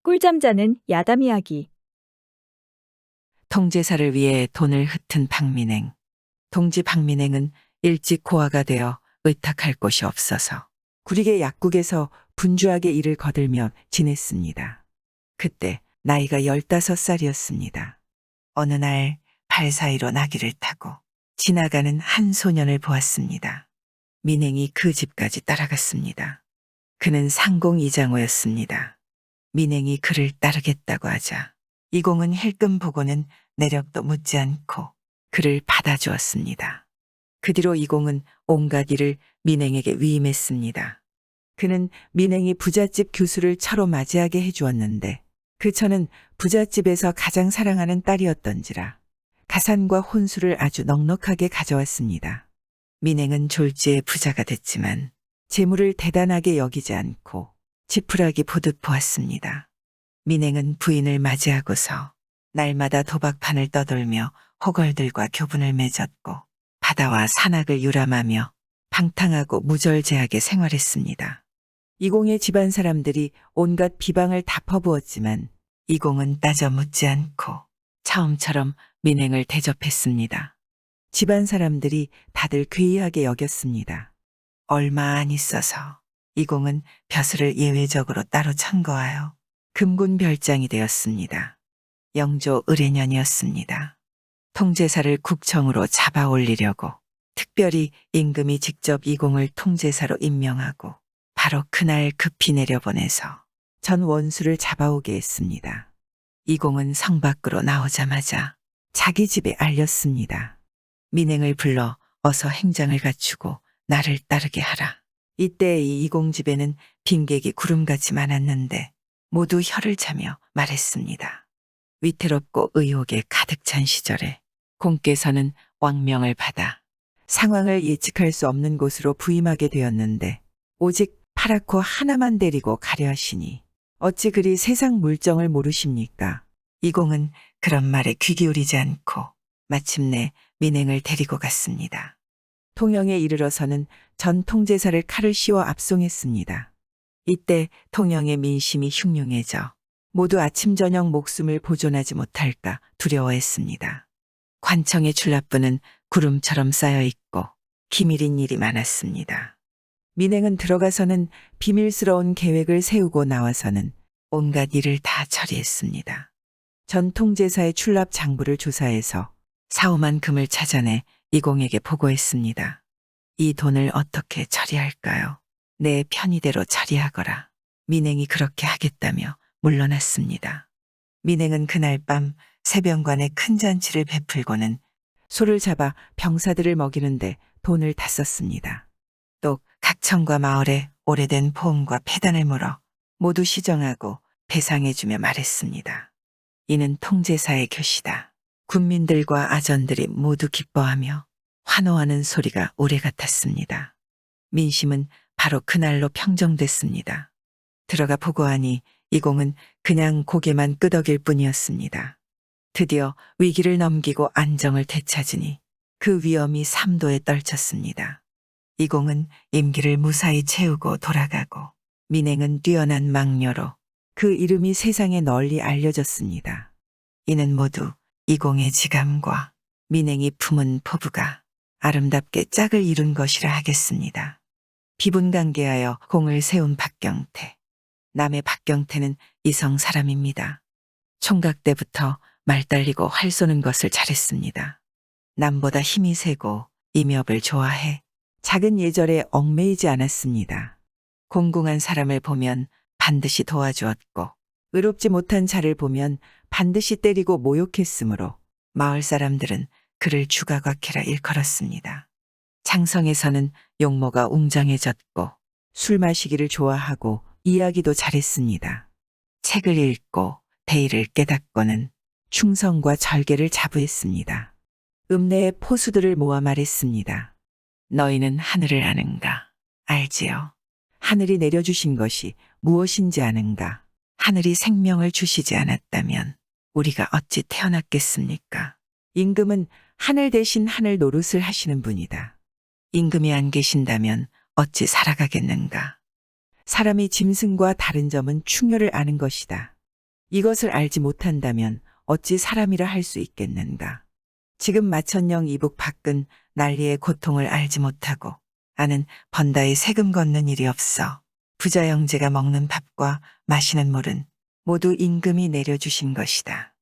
꿀잠 자는 야담 이야기. 통제사를 위해 돈을 흩은 박민행. 동지 박민행은 일찍 고아가 되어 의탁할 곳이 없어서 구리개 약국에서 분주하게 일을 거들며 지냈습니다. 그때 나이가 15살이었습니다. 어느 날 발 사이로 나귀를 타고 지나가는 한 소년을 보았습니다. 민행이 그 집까지 따라갔습니다. 그는 상공 이장호였습니다. 민행이 그를 따르겠다고 하자 이공은 힐끔 보고는 내력도 묻지 않고 그를 받아주었습니다. 그 뒤로 이공은 온갖 일을 민행에게 위임했습니다. 그는 민행이 부잣집 교수를 차로 맞이하게 해주었는데 그 처는 부잣집에서 가장 사랑하는 딸이었던지라 가산과 혼수를 아주 넉넉하게 가져왔습니다. 민행은 졸지에 부자가 됐지만 재물을 대단하게 여기지 않고 지푸라기 보듯 보았습니다. 민행은 부인을 맞이하고서 날마다 도박판을 떠돌며 호걸들과 교분을 맺었고 바다와 산악을 유람하며 방탕하고 무절제하게 생활했습니다. 이공의 집안 사람들이 온갖 비방을 다 퍼부었지만 이공은 따져 묻지 않고 처음처럼 민행을 대접했습니다. 집안 사람들이 다들 괴이하게 여겼습니다. 얼마 안 있어서 이공은 벼슬을 예외적으로 따로 천거하여 금군 별장이 되었습니다. 영조 을해년이었습니다. 통제사를 국청으로 잡아 올리려고 특별히 임금이 직접 이공을 통제사로 임명하고 바로 그날 급히 내려보내서 전 원수를 잡아오게 했습니다. 이공은 성 밖으로 나오자마자 자기 집에 알렸습니다. 민행을 불러 어서 행장을 갖추고 나를 따르게 하라. 이때 이 이공 집에는 빈객이 구름같이 많았는데 모두 혀를 차며 말했습니다. 위태롭고 의혹에 가득 찬 시절에 공께서는 왕명을 받아 상황을 예측할 수 없는 곳으로 부임하게 되었는데 오직 파랗고 하나만 데리고 가려 하시니 어찌 그리 세상 물정을 모르십니까? 이공은 그런 말에 귀 기울이지 않고 마침내 민행을 데리고 갔습니다. 통영에 이르러서는 전 통제사를 칼을 씌워 압송했습니다. 이때 통영의 민심이 흉흉해져 모두 아침 저녁 목숨을 보존하지 못할까 두려워했습니다. 관청의 출납부는 구름처럼 쌓여 있고 기밀인 일이 많았습니다. 민행은 들어가서는 비밀스러운 계획을 세우고 나와서는 온갖 일을 다 처리했습니다. 전 통제사의 출납 장부를 조사해서 사오만 금을 찾아내 이공에게 보고했습니다. 이 돈을 어떻게 처리할까요? 내 편의대로 처리하거라. 민행이 그렇게 하겠다며 물러났습니다. 민행은 그날 밤 새병관에 큰 잔치를 베풀고는 소를 잡아 병사들을 먹이는데 돈을 다 썼습니다. 또 각청과 마을에 오래된 보험과 폐단을 물어 모두 시정하고 배상해주며 말했습니다. 이는 통제사의 교시다. 군민들과 아전들이 모두 기뻐하며 환호하는 소리가 오래 같았습니다. 민심은 바로 그날로 평정됐습니다. 들어가 보고하니 이공은 그냥 고개만 끄덕일 뿐이었습니다. 드디어 위기를 넘기고 안정을 되찾으니 그 위험이 삼도에 떨쳤습니다. 이공은 임기를 무사히 채우고 돌아가고 민행은 뛰어난 망녀로 그 이름이 세상에 널리 알려졌습니다. 이는 모두 이공의 지감과 민행이 품은 포부가 아름답게 짝을 이룬 것이라 하겠습니다. 비분관계하여 공을 세운 박경태. 남의 박경태는 이성 사람입니다. 총각 때부터 말 달리고 활 쏘는 것을 잘했습니다. 남보다 힘이 세고 임협을 좋아해 작은 예절에 얽매이지 않았습니다. 공공한 사람을 보면 반드시 도와주었고 의롭지 못한 자를 보면 반드시 때리고 모욕했으므로 마을 사람들은 그를 주가곽해라 일컬었습니다. 장성에서는 용모가 웅장해졌고 술 마시기를 좋아하고 이야기도 잘했습니다. 책을 읽고 대의를 깨닫고는 충성과 절개를 자부했습니다. 읍내의 포수들을 모아 말했습니다. 너희는 하늘을 아는가? 알지요. 하늘이 내려주신 것이 무엇인지 아는가? 하늘이 생명을 주시지 않았다면 우리가 어찌 태어났겠습니까? 임금은 하늘 대신 하늘 노릇을 하시는 분이다. 임금이 안 계신다면 어찌 살아가겠는가? 사람이 짐승과 다른 점은 충효를 아는 것이다. 이것을 알지 못한다면 어찌 사람이라 할 수 있겠는가. 지금 마천령 이북 밖은 난리의 고통을 알지 못하고 아는 번다에 세금 걷는 일이 없어 부자 형제가 먹는 밥과 마시는 물은 모두 임금이 내려주신 것이다.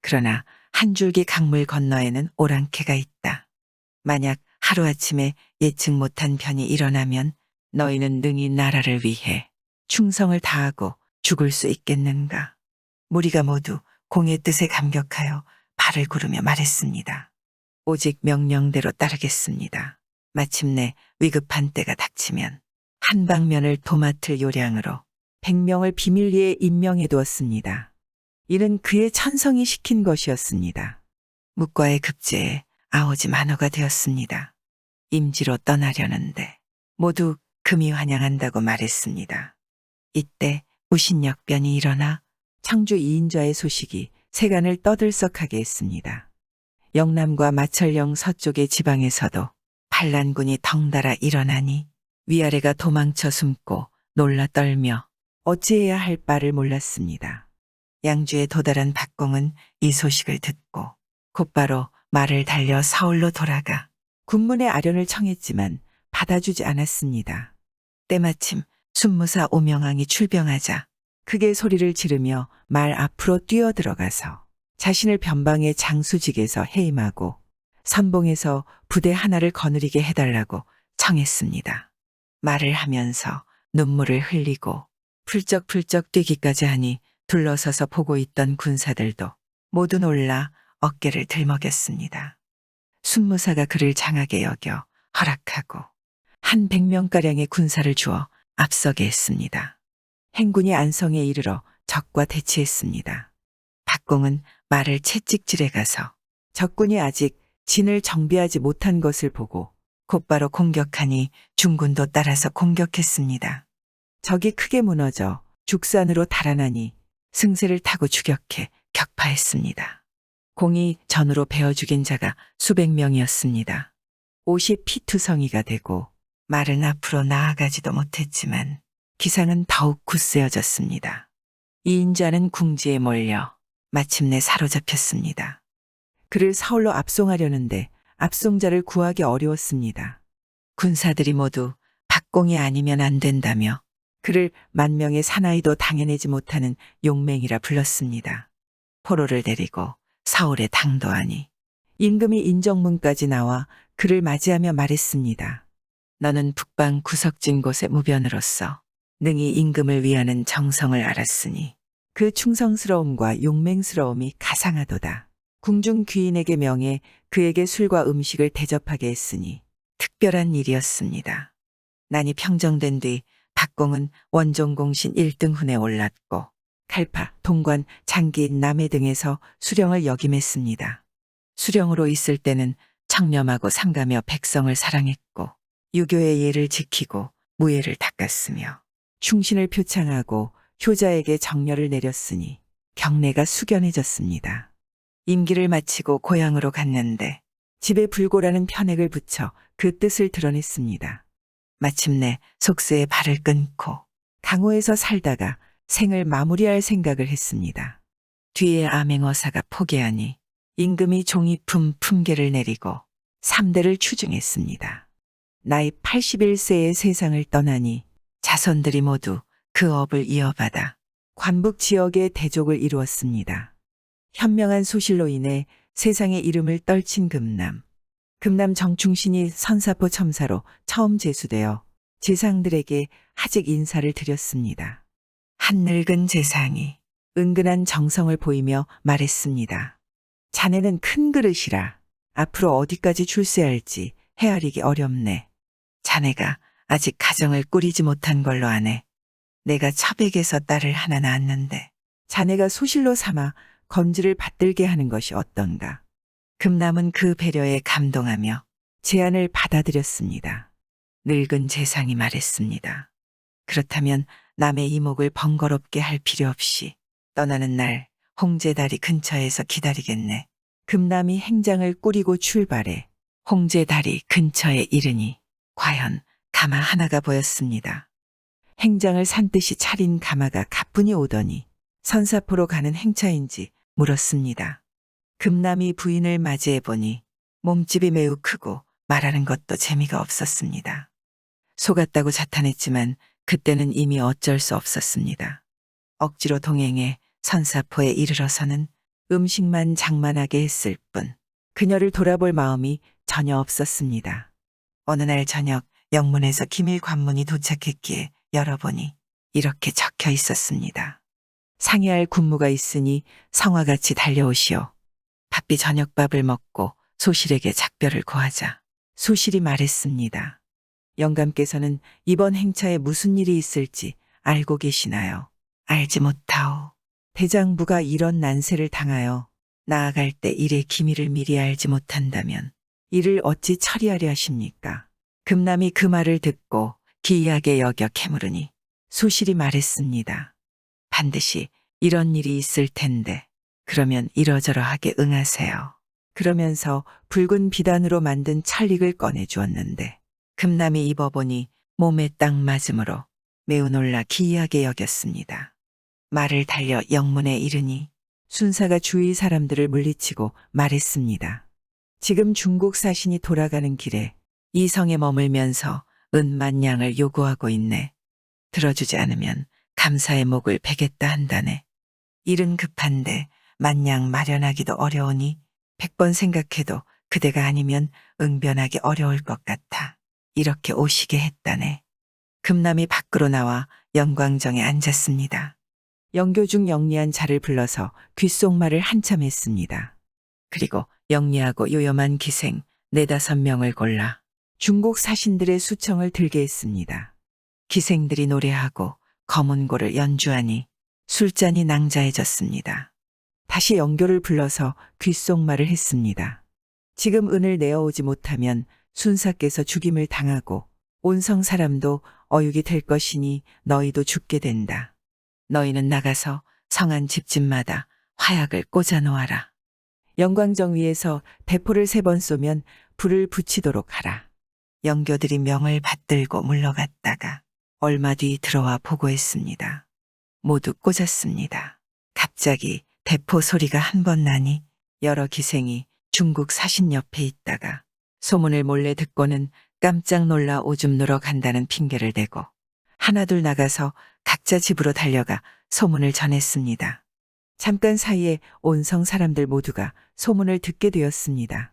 그러나 한 줄기 강물 건너에는 오랑캐가 있다. 만약 하루아침에 예측 못한 변이 일어나면 너희는 능히 나라를 위해 충성을 다하고 죽을 수 있겠는가. 무리가 모두 공의 뜻에 감격하여 발을 구르며 말했습니다. 오직 명령대로 따르겠습니다. 마침내 위급한 때가 닥치면 한방면을 도맡을 요량으로 100명을 비밀리에 임명해 두었습니다. 이는 그의 천성이 시킨 것이었습니다. 묵과의 급제에 아오지 만호가 되었습니다. 임지로 떠나려는데 모두 금이 환영한다고 말했습니다. 이때 무신역변이 일어나 청주 이인좌의 소식이 세간을 떠들썩하게 했습니다. 영남과 마천령 서쪽의 지방에서도 반란군이 덩달아 일어나니 위아래가 도망쳐 숨고 놀라 떨며 어찌해야 할 바를 몰랐습니다. 양주에 도달한 박공은 이 소식을 듣고 곧바로 말을 달려 서울로 돌아가 군문의 아련을 청했지만 받아주지 않았습니다. 때마침 순무사 오명왕이 출병하자 크게 소리를 지르며 말 앞으로 뛰어들어가서 자신을 변방의 장수직에서 해임하고 선봉에서 부대 하나를 거느리게 해달라고 청했습니다. 말을 하면서 눈물을 흘리고 풀쩍풀쩍 뛰기까지 하니 둘러서서 보고 있던 군사들도 모두 놀라 어깨를 들먹였습니다. 순무사가 그를 장하게 여겨 허락하고 한 100명가량의 군사를 주어 앞서게 했습니다. 행군이 안성에 이르러 적과 대치했습니다. 박공은 말을 채찍질해 가서 적군이 아직 진을 정비하지 못한 것을 보고 곧바로 공격하니 중군도 따라서 공격했습니다. 적이 크게 무너져 죽산으로 달아나니 승세를 타고 추격해 격파했습니다. 공이 전으로 베어 죽인 자가 수백 명이었습니다. 옷이 피투성이가 되고 말은 앞으로 나아가지도 못했지만 기상은 더욱 굳세어졌습니다. 이인자는 궁지에 몰려 마침내 사로잡혔습니다. 그를 서울로 압송하려는데 압송자를 구하기 어려웠습니다. 군사들이 모두 박공이 아니면 안 된다며 그를 만명의 사나이도 당해내지 못하는 용맹이라 불렀습니다. 포로를 데리고 서울에 당도하니 임금이 인정문까지 나와 그를 맞이하며 말했습니다. 너는 북방 구석진 곳의 무변으로서 능히 임금을 위하는 정성을 알았으니 그 충성스러움과 용맹스러움이 가상하도다. 궁중 귀인에게 명해 그에게 술과 음식을 대접하게 했으니 특별한 일이었습니다. 난이 평정된 뒤 박공은 원종공신 1등훈에 올랐고 칼파, 동관, 장기인, 남해 등에서 수령을 역임했습니다. 수령으로 있을 때는 청렴하고 상가며 백성을 사랑했고 유교의 예를 지키고 무예를 닦았으며 충신을 표창하고 효자에게 정렬을 내렸으니 경내가 숙연해졌습니다. 임기를 마치고 고향으로 갔는데 집에 불고라는 편액을 붙여 그 뜻을 드러냈습니다. 마침내 속세에 발을 끊고 강호에서 살다가 생을 마무리할 생각을 했습니다. 뒤에 암행어사가 포기하니 임금이 종이품 품계를 내리고 3대를 추증했습니다. 나이 81세의 세상을 떠나니 자손들이 모두 그 업을 이어받아 관북 지역의 대족을 이루었습니다. 현명한 소실로 인해 세상의 이름을 떨친 금남. 금남 정충신이 선사포 첨사로 처음 제수되어 제상들에게 하직 인사를 드렸습니다. 한 늙은 제상이 은근한 정성을 보이며 말했습니다. 자네는 큰 그릇이라 앞으로 어디까지 출세할지 헤아리기 어렵네. 자네가 아직 가정을 꾸리지 못한 걸로 아네. 내가 처백에서 딸을 하나 낳았는데 자네가 소실로 삼아 건지를 받들게 하는 것이 어떤가. 금남은 그 배려에 감동하며 제안을 받아들였습니다. 늙은 제상이 말했습니다. 그렇다면 남의 이목을 번거롭게 할 필요 없이 떠나는 날 홍제다리 근처에서 기다리겠네. 금남이 행장을 꾸리고 출발해 홍제다리 근처에 이르니 과연 가마 하나가 보였습니다. 행장을 산뜻이 차린 가마가 가뿐히 오더니 선사포로 가는 행차인지 물었습니다. 금남이 부인을 맞이해 보니 몸집이 매우 크고 말하는 것도 재미가 없었습니다. 속았다고 자탄했지만 그때는 이미 어쩔 수 없었습니다. 억지로 동행해 선사포에 이르러서는 음식만 장만하게 했을 뿐 그녀를 돌아볼 마음이 전혀 없었습니다. 어느 날 저녁 영문에서 기밀 관문이 도착했기에 열어보니 이렇게 적혀 있었습니다. 상의할 군무가 있으니 성화같이 달려오시오. 바삐 저녁밥을 먹고 소실에게 작별을 고하자 소실이 말했습니다. 영감께서는 이번 행차에 무슨 일이 있을지 알고 계시나요? 알지 못하오. 대장부가 이런 난세를 당하여 나아갈 때 일의 기밀을 미리 알지 못한다면 이를 어찌 처리하려 하십니까? 금남이 그 말을 듣고 기이하게 여겨 캐물으니 소실이 말했습니다. 반드시 이런 일이 있을 텐데 그러면 이러저러하게 응하세요. 그러면서 붉은 비단으로 만든 찰릭을 꺼내 주었는데 금남이 입어보니 몸에 딱 맞으므로 매우 놀라 기이하게 여겼습니다. 말을 달려 영문에 이르니 순사가 주위 사람들을 물리치고 말했습니다. 지금 중국 사신이 돌아가는 길에 이 성에 머물면서 은만 양을 요구하고 있네. 들어주지 않으면 감사의 목을 베겠다 한다네. 일은 급한데 만냥 마련하기도 어려우니 100번 생각해도 그대가 아니면 응변하기 어려울 것 같아. 이렇게 오시게 했다네. 금남이 밖으로 나와 영광정에 앉았습니다. 영교 중 영리한 자를 불러서 귓속말을 한참 했습니다. 그리고 영리하고 요염한 기생 4~5명을 골라 중국 사신들의 수청을 들게 했습니다. 기생들이 노래하고 검은고를 연주하니 술잔이 낭자해졌습니다. 다시 영교를 불러서 귓속말을 했습니다. 지금 은을 내어오지 못하면 순사께서 죽임을 당하고 온성 사람도 어육이 될 것이니 너희도 죽게 된다. 너희는 나가서 성안 집집마다 화약을 꽂아 놓아라. 영광정 위에서 대포를 3번 쏘면 불을 붙이도록 하라. 영교들이 명을 받들고 물러갔다가 얼마 뒤 들어와 보고했습니다. 모두 꽂았습니다. 갑자기 대포 소리가 한 번 나니 여러 기생이 중국 사신 옆에 있다가 소문을 몰래 듣고는 깜짝 놀라 오줌 누러 간다는 핑계를 대고 하나둘 나가서 각자 집으로 달려가 소문을 전했습니다. 잠깐 사이에 온성 사람들 모두가 소문을 듣게 되었습니다.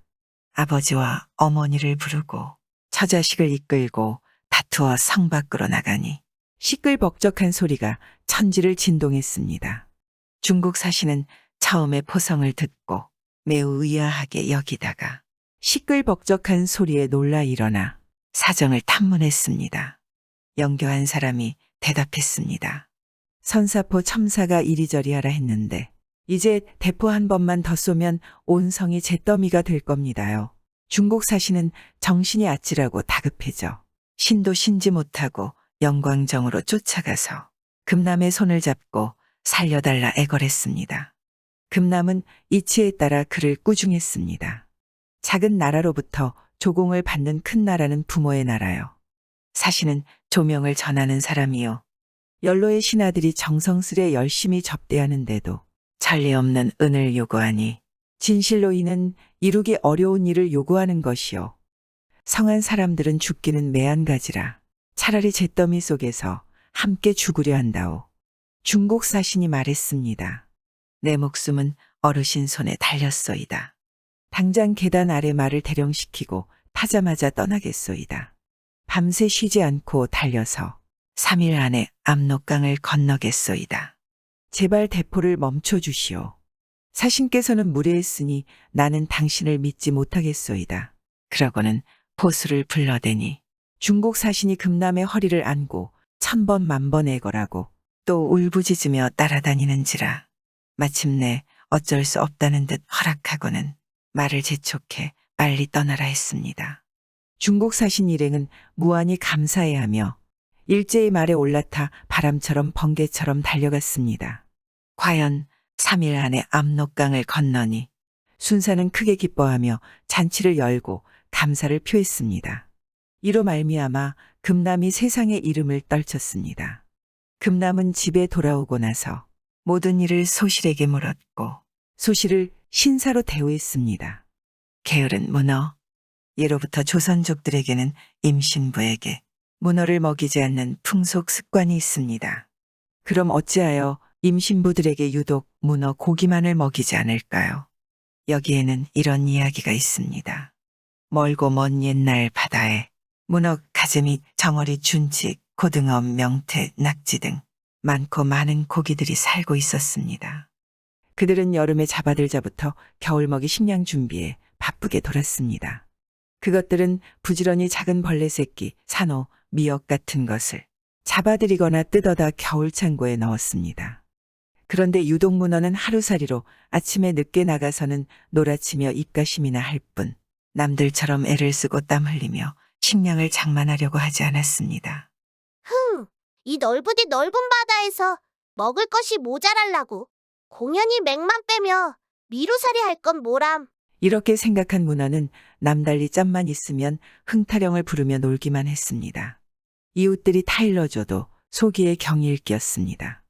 아버지와 어머니를 부르고 처자식을 이끌고 다투어 성 밖으로 나가니 시끌벅적한 소리가 천지를 진동했습니다. 중국 사신은 처음에 포성을 듣고 매우 의아하게 여기다가 시끌벅적한 소리에 놀라 일어나 사정을 탐문했습니다. 영교한 사람이 대답했습니다. 선사포 첨사가 이리저리 하라 했는데 이제 대포 한 번만 더 쏘면 온 성이 잿더미가 될 겁니다요. 중국 사신은 정신이 아찔하고 다급해져 신도 신지 못하고 영광정으로 쫓아가서 금남의 손을 잡고 살려달라 애걸했습니다. 금남은 이치에 따라 그를 꾸중했습니다. 작은 나라로부터 조공을 받는 큰 나라는 부모의 나라요. 사신은 조명을 전하는 사람이요. 연로의 신하들이 정성스레 열심히 접대하는데도 전례 없는 은을 요구하니 진실로 이는 이루기 어려운 일을 요구하는 것이요. 성한 사람들은 죽기는 매한가지라 차라리 잿더미 속에서 함께 죽으려 한다오. 중국 사신이 말했습니다. 내 목숨은 어르신 손에 달렸소이다. 당장 계단 아래 말을 대령시키고 타자마자 떠나겠소이다. 밤새 쉬지 않고 달려서 3일 안에 압록강을 건너겠소이다. 제발 대포를 멈춰주시오. 사신께서는 무례했으니 나는 당신을 믿지 못하겠소이다. 그러고는 포수를 불러대니 중국 사신이 금남의 허리를 안고 1000번 만번 애걸하고 또 울부짖으며 따라다니는지라 마침내 어쩔 수 없다는 듯 허락하고는 말을 재촉해 빨리 떠나라 했습니다. 중국 사신 일행은 무한히 감사해하며 일제히 말에 올라타 바람처럼 번개처럼 달려갔습니다. 과연 3일 안에 압록강을 건너니 순사는 크게 기뻐하며 잔치를 열고 감사를 표했습니다. 이로 말미암아 금남이 세상의 이름을 떨쳤습니다. 금남은 집에 돌아오고 나서 모든 일을 소실에게 물었고 소실을 신사로 대우했습니다. 게으른 문어. 예로부터 조선족들에게는 임신부에게 문어를 먹이지 않는 풍속 습관이 있습니다. 그럼 어찌하여 임신부들에게 유독 문어 고기만을 먹이지 않을까요? 여기에는 이런 이야기가 있습니다. 멀고 먼 옛날 바다에 문어, 가재미, 정어리, 준치, 고등어, 명태, 낙지 등 많고 많은 고기들이 살고 있었습니다. 그들은 여름에 잡아들자부터 겨울먹이 식량 준비에 바쁘게 돌았습니다. 그것들은 부지런히 작은 벌레 새끼, 산호, 미역 같은 것을 잡아들이거나 뜯어다 겨울 창고에 넣었습니다. 그런데 유독 문어는 하루살이로 아침에 늦게 나가서는 놀아치며 입가심이나 할 뿐 남들처럼 애를 쓰고 땀 흘리며 식량을 장만하려고 하지 않았습니다. 이 넓으디 넓은 바다에서 먹을 것이 모자랄라고 공연히 맥만 빼며 미루살이 할 건 뭐람. 이렇게 생각한 문어는 남달리 짬만 있으면 흥타령을 부르며 놀기만 했습니다. 이웃들이 타일러줘도 소기에 경이 일꼈습니다.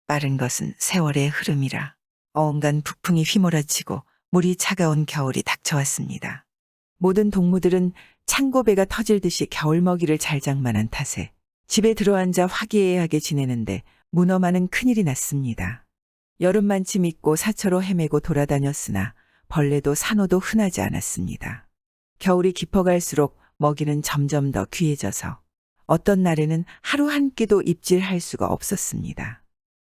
빠른 것은 세월의 흐름이라 어언간 북풍이 휘몰아치고 물이 차가운 겨울이 닥쳐왔습니다. 모든 동무들은 창고배가 터질 듯이 겨울먹이를 잘 장만한 탓에 집에 들어앉아 화기애애하게 지내는데 문어만은 큰일이 났습니다. 여름만치 믿고 사처로 헤매고 돌아다녔으나 벌레도 산호도 흔하지 않았습니다. 겨울이 깊어갈수록 먹이는 점점 더 귀해져서 어떤 날에는 하루 한 끼도 입질할 수가 없었습니다.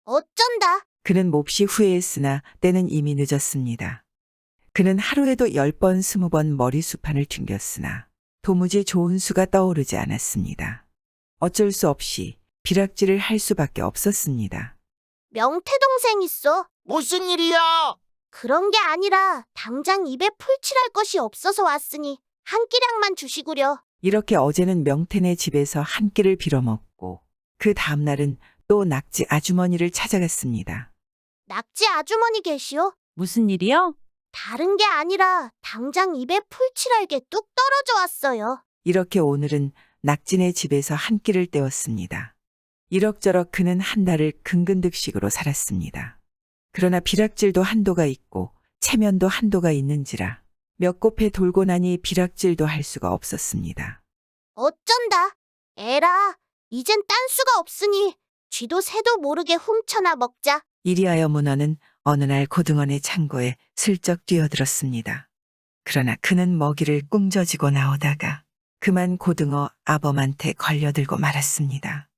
어쩐다. 그는 몹시 후회했으나 때는 이미 늦었습니다. 그는 하루에도 10번, 20번 머리수판을 튕겼으나 도무지 좋은 수가 떠오르지 않았습니다. 어쩔 수 없이 비락질을 할 수밖에 없었습니다. 명태 동생 있어. 무슨 일이야? 그런 게 아니라 당장 입에 풀칠할 것이 없어서 왔으니 한 끼량만 주시구려. 이렇게 어제는 명태네 집에서 한 끼를 빌어먹고 그 다음날은 또 낙지 아주머니를 찾아갔습니다. 낙지 아주머니 계시오? 무슨 일이요? 다른 게 아니라 당장 입에 풀칠할 게 뚝 떨어져 왔어요. 이렇게 오늘은 낙지네 집에서 한 끼를 때웠습니다. 이럭저럭 그는 한 달을 근근득식으로 살았습니다. 그러나 비락질도 한도가 있고 체면도 한도가 있는지라 몇 곱해 돌고 나니 비락질도 할 수가 없었습니다. 어쩐다. 에라, 이젠 딴 수가 없으니 쥐도 새도 모르게 훔쳐나 먹자. 이리하여 문어는 어느 날 고등어네 창고에 슬쩍 뛰어들었습니다. 그러나 그는 먹이를 꿍져지고 나오다가 그만 고등어 아범한테 걸려들고 말았습니다.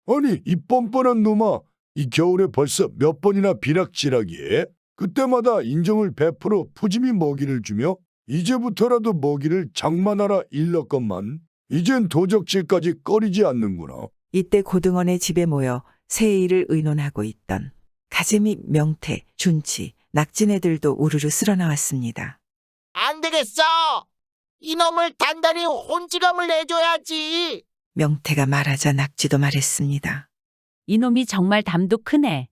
아니, 이 뻔뻔한 놈아, 이 겨울에 벌써 몇 번이나 비락질하기에 그때마다 인정을 베풀어 푸짐히 먹이를 주며 이제부터라도 먹이를 장만하라 일렀건만 이젠 도적질까지 꺼리지 않는구나. 이때 고등어네 집에 모여 새해일을 의논하고 있던 가재미, 명태, 준치, 낙지네들도 우르르 쓸어나왔습니다. 안 되겠어. 이놈을 단단히 혼지감을 내줘야지. 명태가 말하자 낙지도 말했습니다. 이놈이 정말 담도 크네.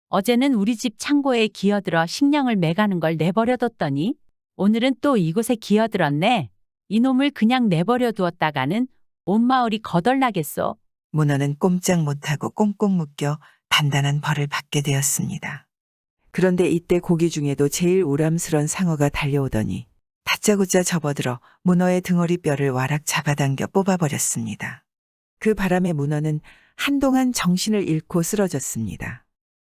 어제는 우리 집 창고에 기어들어 식량을 매가는 걸 내버려뒀더니 오늘은 또 이곳에 기어들었네. 이놈을 그냥 내버려 두었다가는 온 마을이 거덜나겠소. 문어는 꼼짝 못하고 꽁꽁 묶여 단단한 벌을 받게 되었습니다. 그런데 이때 고기 중에도 제일 우람스런 상어가 달려오더니 다짜고짜 접어들어 문어의 등허리 뼈를 와락 잡아당겨 뽑아버렸습니다. 그 바람에 문어는 한동안 정신을 잃고 쓰러졌습니다.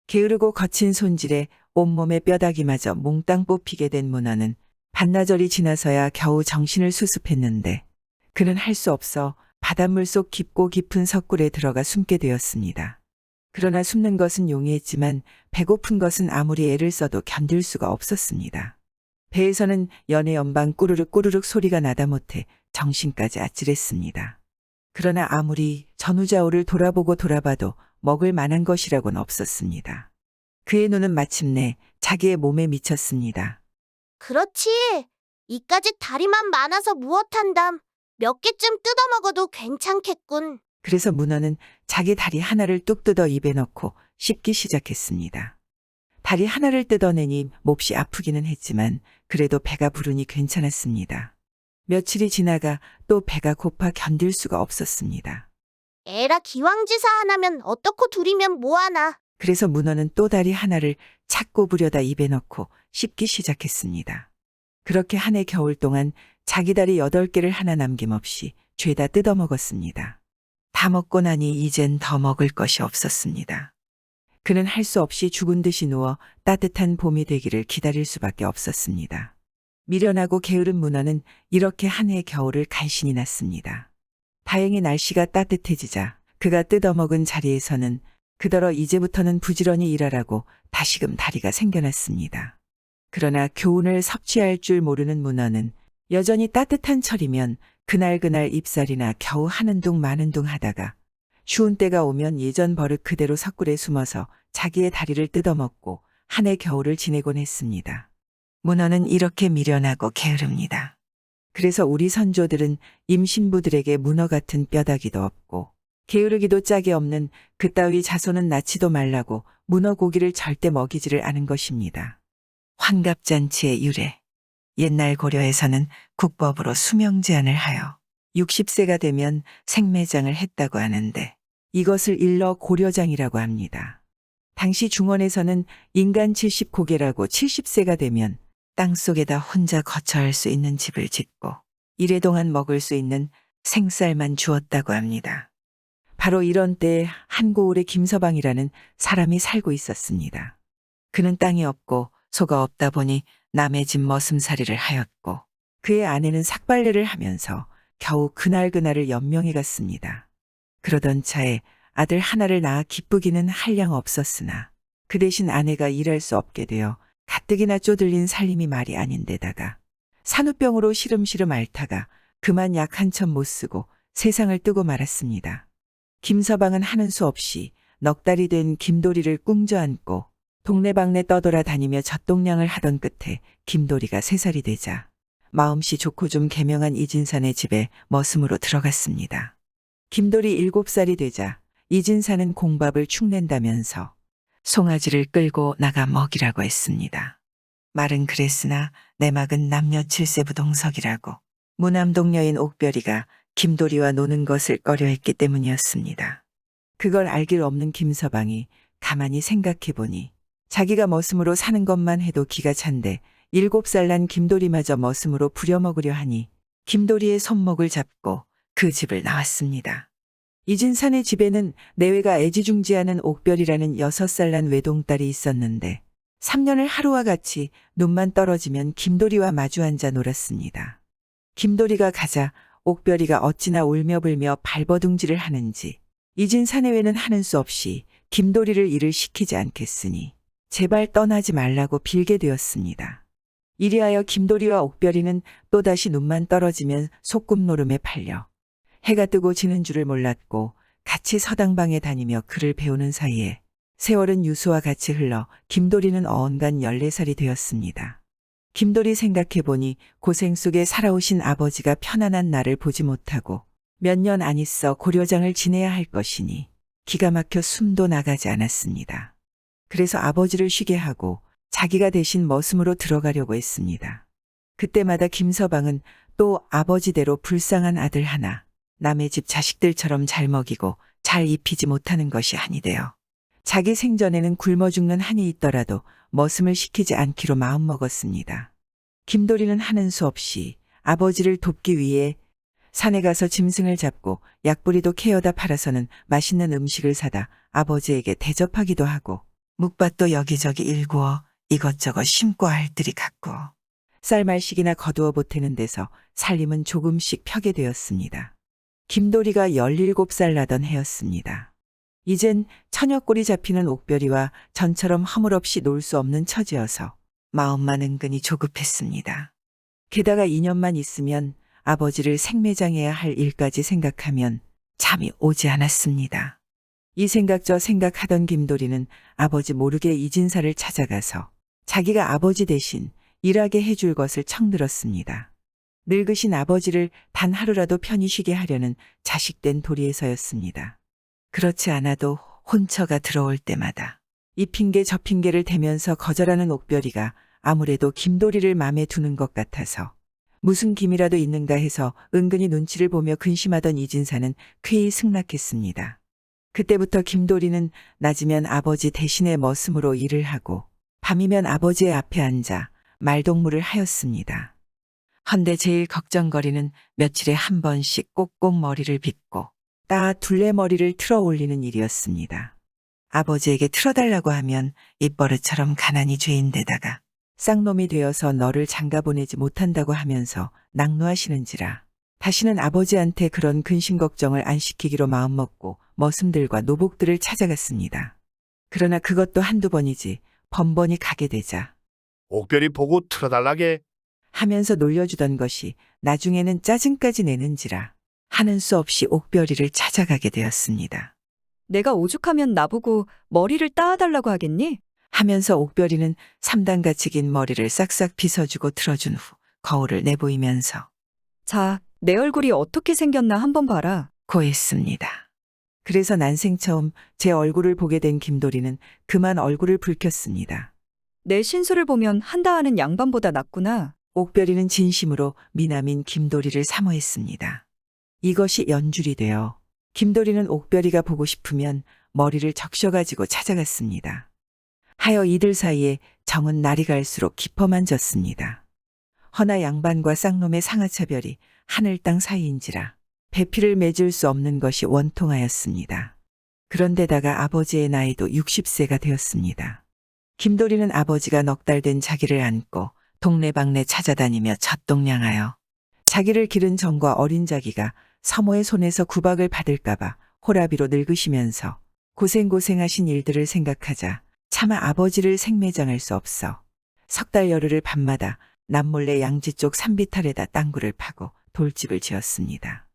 게으르고 거친 손질에 온몸의 뼈다귀마저 몽땅 뽑히게 된 문어는 반나절이 지나서야 겨우 정신을 수습했는데 그는 할 수 없어 바닷물 속 깊고 깊은 석굴에 들어가 숨게 되었습니다. 그러나 숨는 것은 용이했지만 배고픈 것은 아무리 애를 써도 견딜 수가 없었습니다. 배에서는 연애 연방 꾸르륵 꾸르륵 소리가 나다 못해 정신까지 아찔했습니다. 그러나 아무리 전우좌우를 돌아보고 돌아봐도 먹을 만한 것이라고는 없었습니다. 그의 눈은 마침내 자기의 몸에 미쳤습니다. 그렇지. 이까지 다리만 많아서 무엇한담. 몇 개쯤 뜯어먹어도 괜찮겠군. 그래서 문어는 자기 다리 하나를 뚝 뜯어 입에 넣고 씹기 시작했습니다. 다리 하나를 뜯어내니 몹시 아프기는 했지만 그래도 배가 부르니 괜찮았습니다. 며칠이 지나가 또 배가 고파 견딜 수가 없었습니다. 에라 기왕지사 하나면 어떻고 둘이면 뭐하나. 그래서 문어는 또 다리 하나를 찾고 부려다 입에 넣고 씹기 시작했습니다. 그렇게 한 해 겨울 동안 자기 다리 8개를 하나 남김없이 죄다 뜯어먹었습니다. 다 먹고 나니 이젠 더 먹을 것이 없었습니다. 그는 할 수 없이 죽은 듯이 누워 따뜻한 봄이 되기를 기다릴 수밖에 없었습니다. 미련하고 게으른 문어는 이렇게 한 해 겨울을 간신히 났습니다. 다행히 날씨가 따뜻해지자 그가 뜯어먹은 자리에서는 그더러 이제부터는 부지런히 일하라고 다시금 다리가 생겨났습니다. 그러나 교훈을 섭취할 줄 모르는 문어는 여전히 따뜻한 철이면 그날 입살이나 겨우 하는 둥 마는 둥 하다가 추운 때가 오면 예전 버릇 그대로 석굴에 숨어서 자기의 다리를 뜯어먹고 한 해 겨울을 지내곤 했습니다. 문어는 이렇게 미련하고 게으릅니다. 그래서 우리 선조들은 임신부들에게 문어 같은 뼈다귀도 없고 게으르기도 짝이 없는 그따위 자손은 낳지도 말라고 문어 고기를 절대 먹이지를 않은 것입니다. 환갑잔치의 유래. 옛날 고려에서는 국법으로 수명 제한을 하여 60세가 되면 생매장을 했다고 하는데 이것을 일러 고려장이라고 합니다. 당시 중원에서는 인간 70고개라고 70세가 되면 땅속에다 혼자 거처할 수 있는 집을 짓고 이래 동안 먹을 수 있는 생쌀만 주었다고 합니다. 바로 이런 때에 한 고을에 김서방이라는 사람이 살고 있었습니다. 그는 땅이 없고 소가 없다 보니 남의 집 머슴살이를 하였고 그의 아내는 삭발레를 하면서 겨우 그날을 연명해 갔습니다. 그러던 차에 아들 하나를 낳아 기쁘기는 한량 없었으나 그 대신 아내가 일할 수 없게 되어 가뜩이나 쪼들린 살림이 말이 아닌데다가 산후병으로 시름시름 앓다가 그만 약 한 천 못 쓰고 세상을 뜨고 말았습니다. 김서방은 하는 수 없이 넉 달이 된 김도리를 꿍져안고 동네방네 떠돌아다니며 젖동량을 하던 끝에 김도리가 3살이 되자 마음씨 좋고 좀 개명한 이진산의 집에 머슴으로 들어갔습니다. 김도리 7살이 되자 이진산은 공밥을 축낸다면서 송아지를 끌고 나가 먹이라고 했습니다. 말은 그랬으나 내막은 남녀 7세 부동석이라고 무남동 여인 옥별이가 김도리와 노는 것을 꺼려했기 때문이었습니다. 그걸 알 길 없는 김서방이 가만히 생각해보니 자기가 머슴으로 사는 것만 해도 기가 찬데 7살 난 김도리마저 머슴으로 부려먹으려 하니 김도리의 손목을 잡고 그 집을 나왔습니다. 이진산의 집에는 내외가 애지중지하는 옥별이라는 6살 난 외동딸이 있었는데 3년을 하루와 같이 눈만 떨어지면 김도리와 마주 앉아 놀았습니다. 김도리가 가자 옥별이가 어찌나 울며불며 발버둥질을 하는지 이진사내외는 하는 수 없이 김도리를 일을 시키지 않겠으니 제발 떠나지 말라고 빌게 되었습니다. 이리하여 김도리와 옥별이는 또다시 눈만 떨어지면 소꿉노름에 팔려 해가 뜨고 지는 줄을 몰랐고 같이 서당방에 다니며 글을 배우는 사이에 세월은 유수와 같이 흘러 김도리는 어언간 14살이 되었습니다. 김도리 생각해보니 고생 속에 살아오신 아버지가 편안한 날을 보지 못하고 몇 년 안 있어 고려장을 지내야 할 것이니 기가 막혀 숨도 나가지 않았습니다. 그래서 아버지를 쉬게 하고 자기가 대신 머슴으로 들어가려고 했습니다. 그때마다 김서방은 또 아버지대로 불쌍한 아들 하나, 남의 집 자식들처럼 잘 먹이고 잘 입히지 못하는 것이 한이 되어 자기 생전에는 굶어 죽는 한이 있더라도 머슴을 시키지 않기로 마음먹었습니다. 김도리는 하는 수 없이 아버지를 돕기 위해 산에 가서 짐승을 잡고 약부리도 캐어다 팔아서는 맛있는 음식을 사다 아버지에게 대접하기도 하고 묵밭도 여기저기 일구어 이것저것 심고 알들이 갖고 쌀말식이나 거두어 보태는 데서 살림은 조금씩 펴게 되었습니다. 김도리가 17살 나던 해였습니다. 이젠 처녀꼴이 잡히는 옥별이와 전처럼 허물없이 놀 수 없는 처지여서 마음만 은근히 조급했습니다. 게다가 2년만 있으면 아버지를 생매장해야 할 일까지 생각하면 잠이 오지 않았습니다. 이 생각 저 생각하던 김도리는 아버지 모르게 이진사를 찾아가서 자기가 아버지 대신 일하게 해줄 것을 청들었습니다. 늙으신 아버지를 단 하루라도 편히 쉬게 하려는 자식된 도리에서였습니다. 그렇지 않아도 혼처가 들어올 때마다 이 핑계 저 핑계를 대면서 거절하는 옥별이가 아무래도 김도리를 맘에 두는 것 같아서 무슨 김이라도 있는가 해서 은근히 눈치를 보며 근심하던 이진사는 쾌히 승낙했습니다. 그때부터 김도리는 낮이면 아버지 대신의 머슴으로 일을 하고 밤이면 아버지의 앞에 앉아 말동무를 하였습니다. 헌데 제일 걱정거리는 며칠에 한 번씩 꼭꼭 머리를 빗고 따 둘레머리를 틀어 올리는 일이었습니다. 아버지에게 틀어달라고 하면 입버릇처럼 가난이 죄인데다가 쌍놈이 되어서 너를 장가 보내지 못한다고 하면서 낙노하시는지라 다시는 아버지한테 그런 근심 걱정을 안 시키기로 마음먹고 머슴들과 노복들을 찾아갔습니다. 그러나 그것도 한두 번이지 번번이 가게 되자 옥별이 보고 틀어달라게. 하면서 놀려주던 것이 나중에는 짜증까지 내는지라 하는 수 없이 옥별이를 찾아가게 되었습니다. 내가 오죽하면 나보고 머리를 따아달라고 하겠니? 하면서 옥별이는 3단같이 긴 머리를 싹싹 빗어주고 틀어준 후 거울을 내보이면서 자, 내 얼굴이 어떻게 생겼나 한번 봐라. 고했습니다. 그래서 난생 처음 제 얼굴을 보게 된 김도리는 그만 얼굴을 붉혔습니다. 내 신수를 보면 한다 하는 양반보다 낫구나. 옥별이는 진심으로 미남인 김도리를 사모했습니다. 이것이 연줄이 되어 김도리는 옥별이가 보고 싶으면 머리를 적셔가지고 찾아갔습니다. 하여 이들 사이에 정은 날이 갈수록 깊어만 졌습니다. 허나 양반과 쌍놈의 상하차별이 하늘 땅 사이인지라 배필을 맺을 수 없는 것이 원통하였습니다. 그런데다가 아버지의 나이도 60세가 되었습니다. 김도리는 아버지가 넉 달 된 자기를 안고 동네방네 찾아다니며 젖동냥하여 자기를 기른 정과 어린 자기가 서모의 손에서 구박을 받을까봐 호라비로 늙으시면서 고생고생하신 일들을 생각하자 차마 아버지를 생매장할 수 없어 석 달 열흘을 밤마다 남몰래 양지 쪽 산비탈에다 땅굴을 파고 돌집을 지었습니다.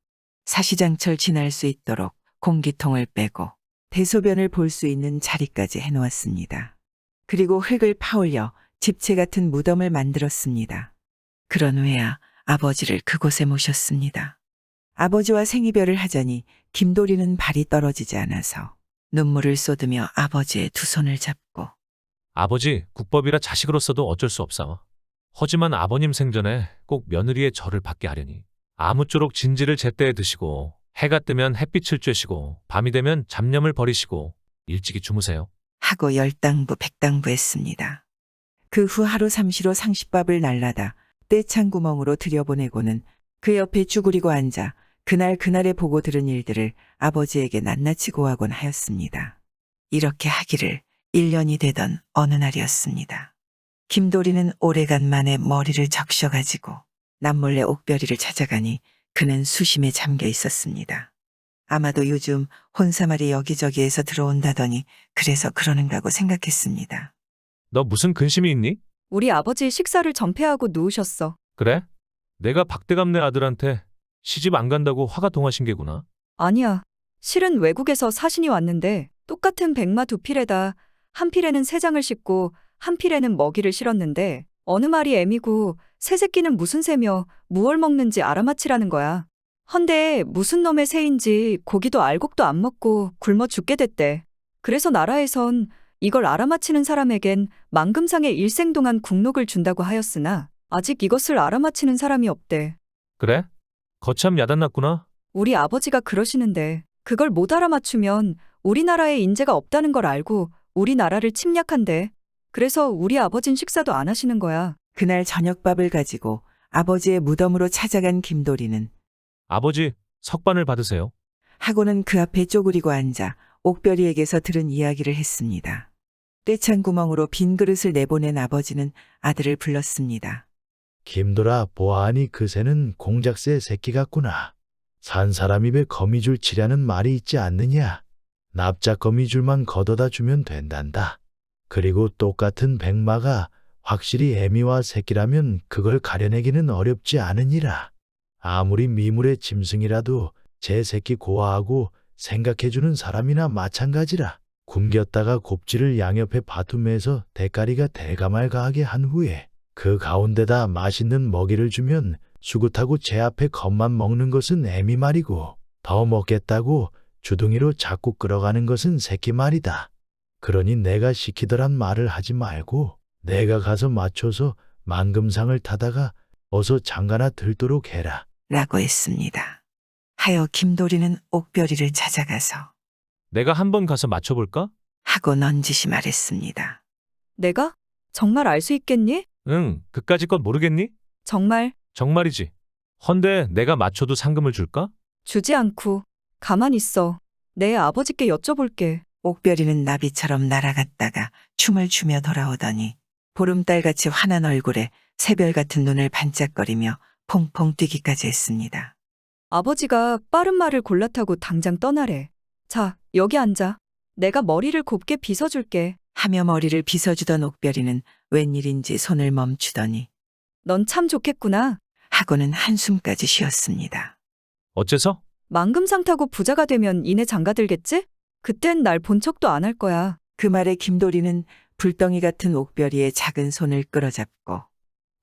사시장철 지날 수 있도록 공기통을 빼고 대소변을 볼 수 있는 자리까지 해놓았습니다. 그리고 흙을 파올려 집채 같은 무덤을 만들었습니다. 그런 후에야 아버지를 그곳에 모셨습니다. 아버지와 생이별을 하자니 김도리는 발이 떨어지지 않아서 눈물을 쏟으며 아버지의 두 손을 잡고 아버지, 국법이라 자식으로서도 어쩔 수 없사오. 하지만 아버님 생전에 꼭 며느리의 절을 받게 하려니 아무쪼록 진지를 제때에 드시고 해가 뜨면 햇빛을 쬐시고 밤이 되면 잡념을 버리시고 일찍이 주무세요. 하고 열당부 백당부했습니다. 그 후 하루 삼시로 상식밥을 날라다 떼창 구멍으로 들여보내고는 그 옆에 쭈그리고 앉아 그날에 보고 들은 일들을 아버지에게 낱낱이 고하곤 하였습니다. 이렇게 하기를 1년이 되던 어느 날이었습니다. 김도리는 오래간만에 머리를 적셔가지고 남몰래 옥별이를 찾아가니 그는 수심에 잠겨 있었습니다. 아마도 요즘 혼사말이 여기저기에서 들어온다더니 그래서 그러는가고 생각했습니다. 너 무슨 근심이 있니? 우리 아버지 식사를 전폐하고 누우셨어. 그래? 내가 박대감네 아들한테 시집 안 간다고 화가 동하신 게구나. 아니야. 실은 외국에서 사신이 왔는데 똑같은 백마 두 필에다 한 필에는 새장을 싣고 한 필에는 먹이를 실었는데 어느 말이 애미고 새 새끼는 무슨 새며 무얼 먹는지 알아맞히라는 거야. 헌데 무슨 놈의 새인지 고기도 알곡도 안 먹고 굶어 죽게 됐대. 그래서 나라에선 이걸 알아맞히는 사람에겐 만금상의 일생 동안 국록을 준다고 하였으나 아직 이것을 알아맞히는 사람이 없대. 그래? 거참 야단났구나. 우리 아버지가 그러시는데 그걸 못 알아맞추면 우리나라에 인재가 없다는 걸 알고 우리나라를 침략한대. 그래서 우리 아버진 식사도 안 하시는 거야. 그날 저녁밥을 가지고 아버지의 무덤으로 찾아간 김도리는 아버지, 석반을 받으세요. 하고는 그 앞에 쪼그리고 앉아 옥별이에게서 들은 이야기를 했습니다. 떼창 구멍으로 빈 그릇을 내보낸 아버지는 아들을 불렀습니다. 김돌아, 보아하니 그 새는 공작새 새끼 같구나. 산 사람 입에 거미줄 치라는 말이 있지 않느냐. 납작 거미줄만 걷어다 주면 된단다. 그리고 똑같은 백마가 확실히 애미와 새끼라면 그걸 가려내기는 어렵지 않으니라. 아무리 미물의 짐승이라도 제 새끼 고아하고 생각해주는 사람이나 마찬가지라. 굶겼다가 곱지를 양옆에 바툼에서 대가리가 대가말가하게 한 후에 그 가운데다 맛있는 먹이를 주면 수굿하고 제 앞에 겁만 먹는 것은 애미 말이고 더 먹겠다고 주둥이로 자꾸 끌어가는 것은 새끼 말이다. 그러니 내가 시키더란 말을 하지 말고 내가 가서 맞춰서 만금상을 타다가 어서 장가나 들도록 해라. 라고 했습니다. 하여 김도리는 옥별이를 찾아가서 내가 한번 가서 맞춰볼까? 하고 넌지시 말했습니다. 내가? 정말 알 수 있겠니? 응, 그까짓 건 모르겠니? 정말 정말이지. 헌데 내가 맞춰도 상금을 줄까? 주지 않고 가만 있어. 내 아버지께 여쭤볼게. 옥별이는 나비처럼 날아갔다가 춤을 추며 돌아오더니 보름달같이 환한 얼굴에 새별 같은 눈을 반짝거리며 퐁퐁 뛰기까지 했습니다. 아버지가 빠른 말을 골라 타고 당장 떠나래. 자, 여기 앉아. 내가 머리를 곱게 빗어줄게. 하며 머리를 빗어주던 옥별이는 웬일인지 손을 멈추더니 넌 참 좋겠구나. 하고는 한숨까지 쉬었습니다. 어째서? 만금상 타고 부자가 되면 이내 장가들겠지? 그땐 날 본 척도 안 할 거야. 그 말에 김도리는 불덩이 같은 옥별이의 작은 손을 끌어잡고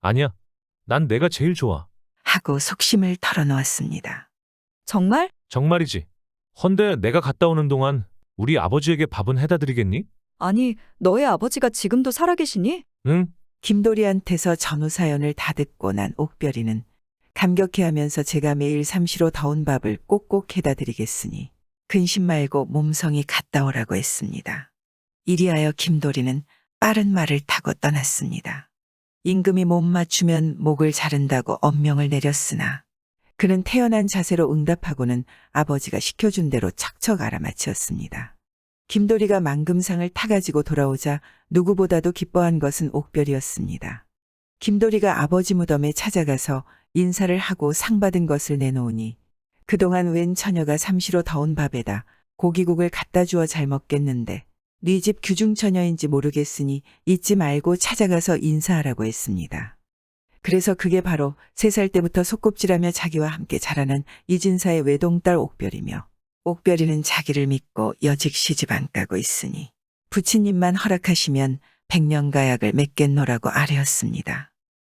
아니야. 난 내가 제일 좋아. 하고 속심을 털어놓았습니다. 정말? 정말이지. 헌데 내가 갔다 오는 동안 우리 아버지에게 밥은 해다 드리겠니? 아니, 너의 아버지가 지금도 살아계시니? 응. 김도리한테서 전후 사연을 다 듣고 난 옥별이는 감격해하면서 제가 매일 삼시로 더운 밥을 꼭꼭 해다 드리겠으니 근심 말고 몸성이 갔다 오라고 했습니다. 이리하여 김도리는 빠른 말을 타고 떠났습니다. 임금이 못 맞추면 목을 자른다고 엄명을 내렸으나 그는 태연한 자세로 응답하고는 아버지가 시켜준 대로 척척 알아맞혔습니다. 김도리가 만금상을 타가지고 돌아오자 누구보다도 기뻐한 것은 옥별이었습니다. 김도리가 아버지 무덤에 찾아가서 인사를 하고 상 받은 것을 내놓으니 그동안 웬 처녀가 삼시로 더운 밥에다 고기국을 갖다 주어 잘 먹겠는데 네 집 규중처녀인지 모르겠으니 잊지 말고 찾아가서 인사하라고 했습니다. 그래서 그게 바로 3살 때부터 소꿉질하며 자기와 함께 자라난 이진사의 외동딸 옥별이며 옥별이는 자기를 믿고 여직 시집 안 가고 있으니 부친님만 허락하시면 백년가약을 맺겠노라고 아뢰었습니다.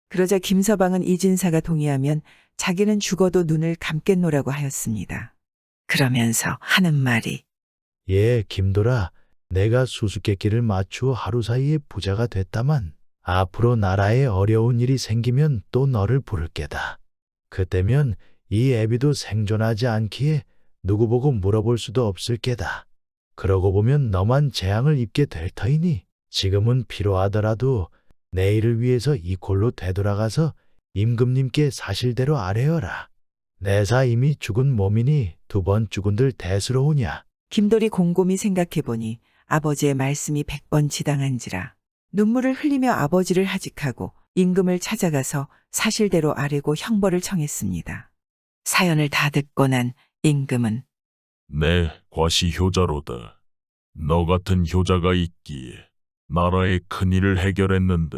그러자 김서방은 이진사가 동의하면 자기는 죽어도 눈을 감겠노라고 하였습니다. 그러면서 하는 말이 예, 김돌아, 내가 수수께끼를 맞추어 하루 사이에 부자가 됐다만 앞으로 나라에 어려운 일이 생기면 또 너를 부를 게다. 그때면 이 애비도 생존하지 않기에 누구 보고 물어볼 수도 없을 게다. 그러고 보면 너만 재앙을 입게 될 터이니 지금은 필요하더라도 내일을 위해서 이 골로 되돌아가서 임금님께 사실대로 아뢰어라. 내사 이미 죽은 몸이니 2번 죽은들 대수로우냐. 김돌이 곰곰이 생각해보니 아버지의 말씀이 100번 지당한지라 눈물을 흘리며 아버지를 하직하고 임금을 찾아가서 사실대로 아뢰고 형벌을 청했습니다. 사연을 다 듣고 난 임금은 내 과시 효자로다. 너 같은 효자가 있기에 나라의 큰일을 해결했는데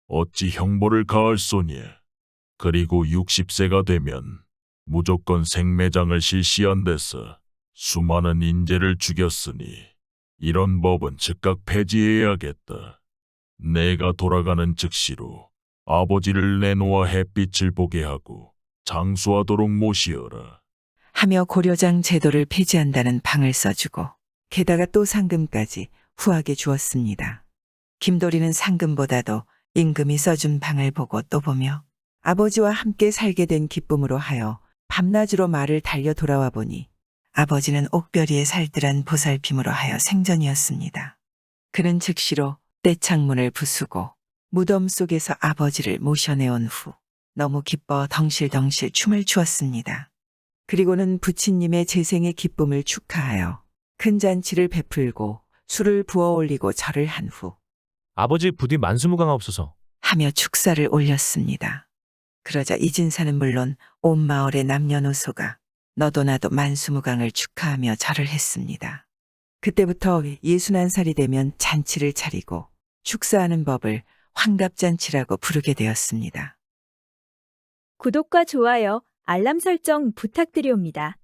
어찌 형벌을 가할 소냐. 그리고 60세가 되면 무조건 생매장을 실시한 데서 수많은 인재를 죽였으니 이런 법은 즉각 폐지해야겠다. 내가 돌아가는 즉시로 아버지를 내놓아 햇빛을 보게 하고 장수하도록 모시어라. 하며 고려장 제도를 폐지한다는 방을 써주고 게다가 또 상금까지 후하게 주었습니다. 김도리는 상금보다도 임금이 써준 방을 보고 또 보며 아버지와 함께 살게 된 기쁨으로 하여 밤낮으로 말을 달려 돌아와 보니 아버지는 옥별이의 살뜰한 보살핌으로 하여 생전이었습니다. 그는 즉시로 떼창문을 부수고 무덤 속에서 아버지를 모셔내온 후 너무 기뻐 덩실덩실 춤을 추었습니다. 그리고는 부친님의 재생의 기쁨을 축하하여 큰 잔치를 베풀고 술을 부어 올리고 절을 한 후 아버지 부디 만수무강하옵소서. 하며 축사를 올렸습니다. 그러자 이진사는 물론 온 마을의 남녀노소가 너도 나도 만수무강을 축하하며 절을 했습니다. 그때부터 61살이 되면 잔치를 차리고 축사하는 법을 환갑잔치라고 부르게 되었습니다. 구독과 좋아요, 알람 설정 부탁드리옵니다.